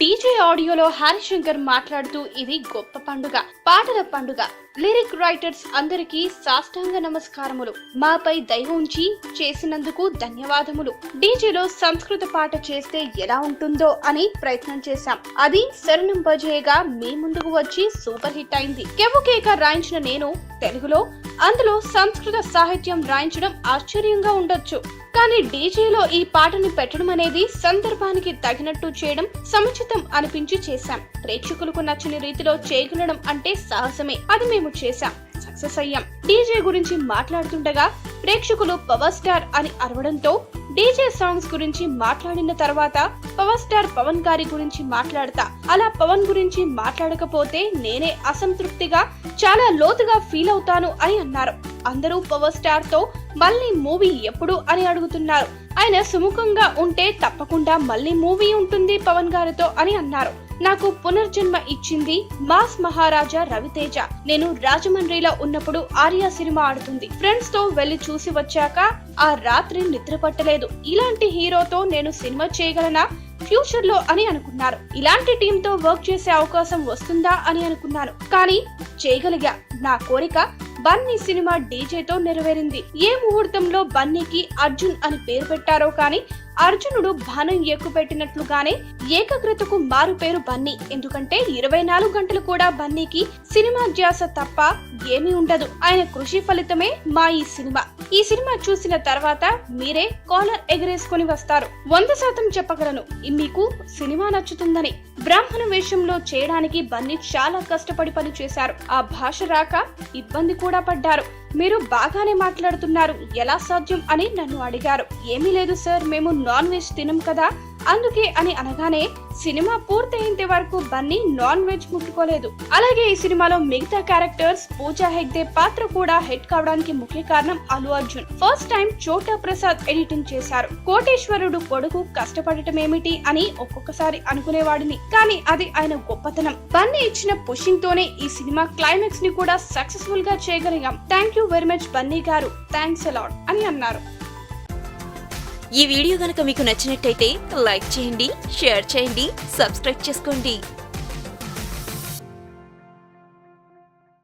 DJ ఆడియోలో హరిశంకర్ మాట్లాడుతూ ఇది గొప్ప పండుగ, పాటల పండుగ. లిరిక్ రైటర్స్ అందరికీ సాష్టాంగ నమస్కారములు. మాపై దయ ఉంచి చేసినందుకు ధన్యవాదములు. డీజేలో సంస్కృత పాట చేస్తే ఎలా ఉంటుందో అని ప్రయత్నం చేశాం. అది శరణం బజేగా మీ ముందుకు వచ్చి సూపర్ హిట్ అయింది. కెవ్వుకేక రాయించిన నేను తెలుగులో, అందులో సంస్కృత సాహిత్యం రాయించడం ఆశ్చర్యంగా ఉండొచ్చు. కానీ డీజేలో ఈ పాటని పెట్టడం అనేది సందర్భానికి తగినట్టు చేయడం సముచితం అనిపించి చేశాం. ప్రేక్షకులకు నచ్చిన రీతిలో చేయగలడం అంటే సాహసమే. అది మేము చేశాం, సక్సెస్ అయ్యాం. డీజే గురించి మాట్లాడుతుండగా ప్రేక్షకులు పవర్ స్టార్ అని అరవడంతో డీజే సాంగ్స్ గురించి మాట్లాడిన తర్వాత పవర్ స్టార్ పవన్ గారి గురించి మాట్లాడతా. అలా పవన్ గురించి మాట్లాడకపోతే నేనే అసంతృప్తిగా చాలా లోతుగా ఫీల్ అవుతాను అని అన్నారు. అందరూ పవర్ స్టార్ తో మళ్ళీ మూవీ ఎప్పుడు అని అడుగుతున్నారు. ఆయన సుముఖంగా ఉంటే తప్పకుండా మళ్ళీ మూవీ ఉంటుంది పవన్ గారితో అని అన్నారు. నాకు పునర్జన్మ ఇచ్చింది మాస్ మహారాజా రవితేజ. నేను రాజమండ్రిలో ఉన్నప్పుడు ఆర్య సినిమా ఆడుతుంది. ఫ్రెండ్స్ తో వెళ్లి చూసి వచ్చాక ఆ రాత్రి నిద్ర పట్టలేదు. ఇలాంటి హీరోతో నేను సినిమా చేయగలనా ఫ్యూచర్ లో అని అనుకున్నారు. ఇలాంటి టీమ్ తో వర్క్ చేసే అవకాశం వస్తుందా అని అనుకున్నాను, కానీ చేయగలిగా. నా కోరిక బన్నీ సినిమా డీజేతో నెరవేరింది. ఏ ముహూర్తంలో బన్నీకి అర్జున్ అని పేరు పెట్టారో కానీ అర్జునుడు బాణం ఎక్కుపెట్టినట్లుగానే ఏకాగ్రతకు మారు పేరు బన్నీ. ఎందుకంటే 24 గంటలు కూడా బన్నీకి సినిమా ధ్యాస తప్ప ఏమీ ఉండదు. ఆయన కృషి ఫలితమే మా ఈ సినిమా. ఈ సినిమా చూసిన తర్వాత మీరే కాలర్ ఎగరేసుకుని వస్తారు. 100% చెప్పగలను మీకు సినిమా నచ్చుతుందని. బ్రాహ్మణ వేషంలో చేయడానికి బన్నీ చాలా కష్టపడి పని చేశారు. ఆ భాష రాక ఇబ్బంది కూడా పడ్డారు. మీరు బాగానే మాట్లాడుతున్నారు, ఎలా సాధ్యం అని నన్ను అడిగారు. ఏమీ లేదు సార్, మేము నాన్ వెజ్ తినం కదా అందుకే అని అనగానే సినిమా పూర్తయ్యేంత వరకు బన్నీ నాన్ వెజ్ ముట్టుకోలేదు. అలాగే ఈ సినిమాలో మిగతా క్యారెక్టర్స్ పూజా హెగ్డే పాత్ర కూడా హిట్ కావడానికి ముఖ్య కారణం అల్లు అర్జున్. ఫస్ట్ టైం చోటా ప్రసాద్ ఎడిటింగ్ చేశారు. కోటేశ్వరుడు కొడుకు కష్టపడటం ఏమిటి అని ఒక్కొక్కసారి అనుకునేవాడిని, కానీ అది ఆయన గొప్పతనం. బన్నీ ఇచ్చిన పుషింగ్ తోనే ఈ సినిమా క్లైమాక్స్ ని కూడా సక్సెస్ఫుల్ గా చేయగలిగాం. Thank you very much Bunny గారు, థ్యాంక్స్ అలాట్ అని అన్నారు. ఈ వీడియో గనుక మీకు నచ్చినట్టయితే లైక్ చేయండి, షేర్ చేయండి, సబ్స్క్రైబ్ చేసుకోండి.